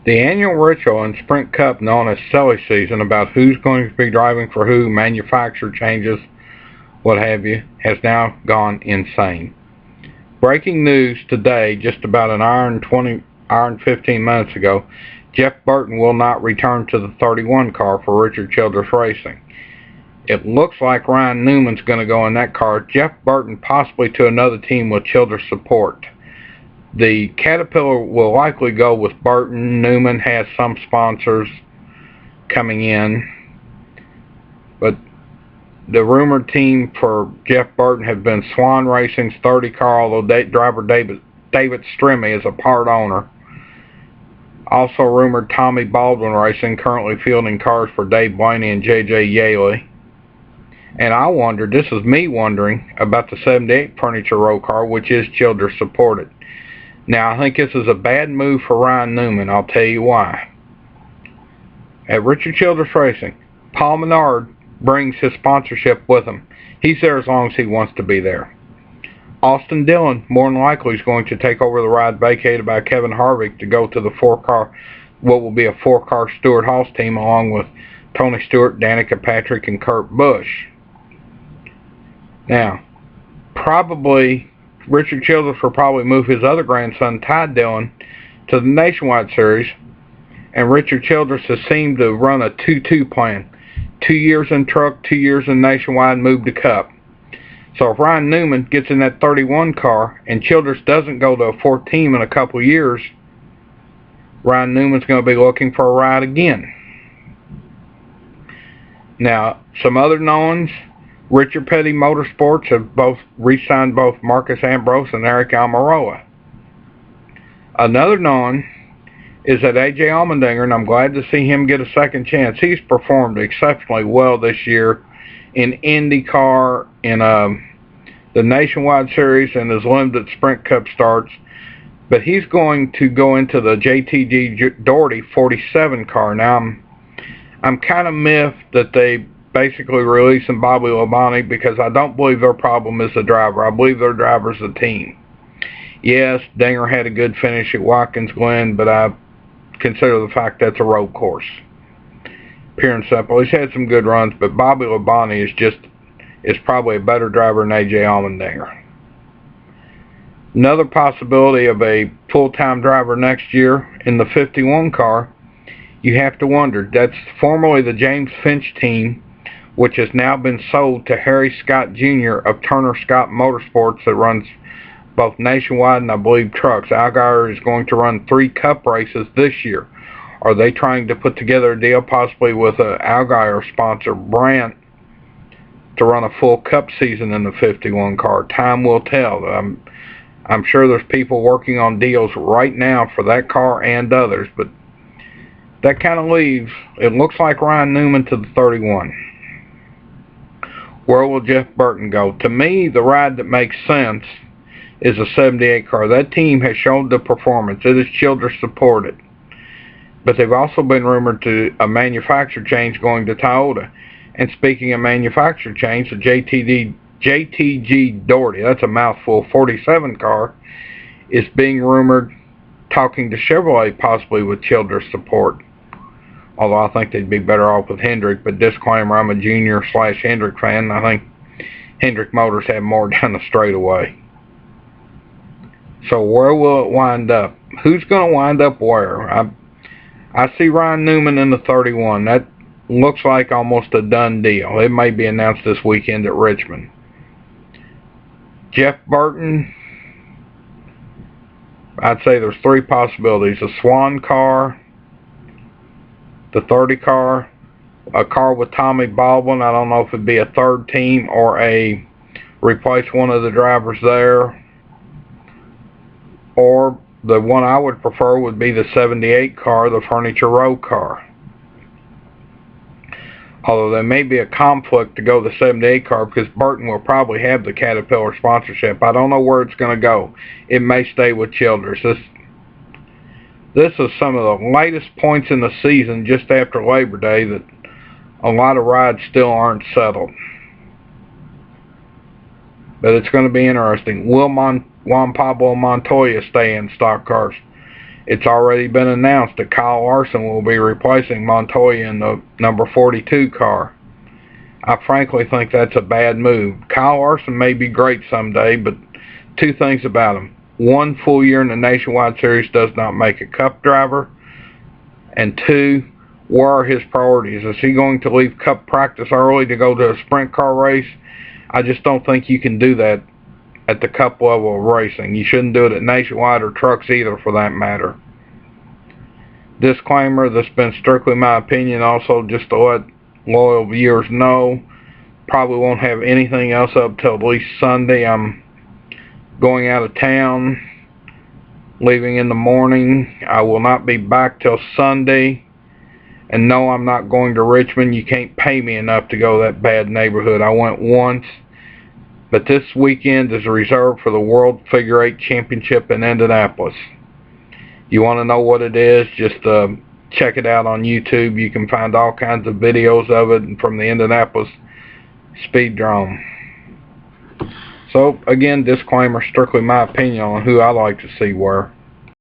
The annual ritual in Sprint Cup known as Silly Season about who's going to be driving for who, manufacturer changes, what have you, has now gone insane. Breaking news today, just about an hour and 15 minutes ago, Jeff Burton will not return to the 31 car for Richard Childress Racing. It looks like Ryan Newman's going to go in that car, Jeff Burton possibly to another team with Childress support. The Caterpillar will likely go with Burton. Newman has some sponsors coming in, but the rumored team for Jeff Burton have been Swan Racing's 30 car, although driver David Stremme is a part owner. Also rumored Tommy Baldwin Racing, currently fielding cars for Dave Blaney and J.J. Yaley. And I wondered, this is me wondering, about the 78 Furniture Row car, which is Childress supported. Now, I think this is a bad move for Ryan Newman. I'll tell you why. At Richard Childress Racing, Paul Menard brings his sponsorship with him. He's there as long as he wants to be there. Austin Dillon, more than likely, is going to take over the ride vacated by Kevin Harvick to go to the what will be a four-car Stewart-Haas team, along with Tony Stewart, Danica Patrick, and Kurt Busch. Now, probably Richard Childress will probably move his other grandson, Ty Dillon, to the Nationwide Series, and Richard Childress has seemed to run a 2-2 plan. 2 years in truck, 2 years in Nationwide, move to Cup. So if Ryan Newman gets in that 31 car and Childress doesn't go to a fourth team in a couple years, Ryan Newman's going to be looking for a ride again. Now, some other knowns, Richard Petty Motorsports have both re-signed both Marcus Ambrose and Eric Almirola. Another known is that A.J. Allmendinger, and I'm glad to see him get a second chance. He's performed exceptionally well this year in IndyCar, in the Nationwide Series, and his limited Sprint Cup starts. But he's going to go into the JTG Doherty 47 car. Now, I'm kind of miffed that they basically releasing Bobby Labonte, because I don't believe their problem is the driver. I believe their driver's the team. Yes, Dinger had a good finish at Watkins Glen, but I consider the fact that's a road course. Pure and simple. He's had some good runs, but Bobby Labonte is probably a better driver than A.J. Allmendinger. Another possibility of a full-time driver next year in the 51 car, you have to wonder, that's formerly the James Finch team, which has now been sold to Harry Scott Jr. of Turner Scott Motorsports, that runs both Nationwide and I believe trucks. Allgaier is going to run 3 Cup races this year. Are they trying to put together a deal possibly with an Allgaier sponsor, Brandt, to run a full Cup season in the 51 car? Time will tell. I'm sure there's people working on deals right now for that car and others, but that kind of leaves, it looks like Ryan Newman to the 31. Where will Jeff Burton go? To me, the ride that makes sense is a 78 car. That team has shown the performance. It is Childress supported. But they've also been rumored to a manufacturer change going to Toyota. And speaking of manufacturer change, the JTG Doherty, that's a mouthful, 47 car, is being rumored talking to Chevrolet possibly with Childress support. Although I think they'd be better off with Hendrick, but disclaimer, I'm a junior/Hendrick fan. I think Hendrick Motors have more down the straightaway. So where will it wind up? Who's going to wind up where? I see Ryan Newman in the 31. That looks like almost a done deal. It may be announced this weekend at Richmond. Jeff Burton, I'd say there's 3 possibilities. A Swan car, the 30 car, a car with Tommy Baldwin. I don't know if it'd be a third team or replace one of the drivers there. Or the one I would prefer would be the 78 car, the Furniture Row car. Although there may be a conflict to go the 78 car, because Burton will probably have the Caterpillar sponsorship. I don't know where it's going to go. It may stay with Childress. This is some of the latest points in the season, just after Labor Day, that a lot of rides still aren't settled. But it's going to be interesting. Will Juan Pablo Montoya stay in stock cars? It's already been announced that Kyle Larson will be replacing Montoya in the number 42 car. I frankly think that's a bad move. Kyle Larson may be great someday, but two things about him. One, full year in the Nationwide Series does not make a Cup driver. And two, where are his priorities? Is he going to leave Cup practice early to go to a sprint car race? I just don't think you can do that at the Cup level of racing. You shouldn't do it at Nationwide or trucks either, for that matter. Disclaimer, that's been strictly my opinion. Also, just to let loyal viewers know, probably won't have anything else up till at least Sunday. I'm going out of town, leaving in the morning. I will not be back till Sunday. And no, I'm not going to Richmond. You can't pay me enough to go to that bad neighborhood. I went once. But this weekend is reserved for the World Figure 8 Championship in Indianapolis. You want to know what it is, just check it out on YouTube. You can find all kinds of videos of it from the Indianapolis Speedrome. So, again, disclaimer, strictly my opinion on who I like to see where.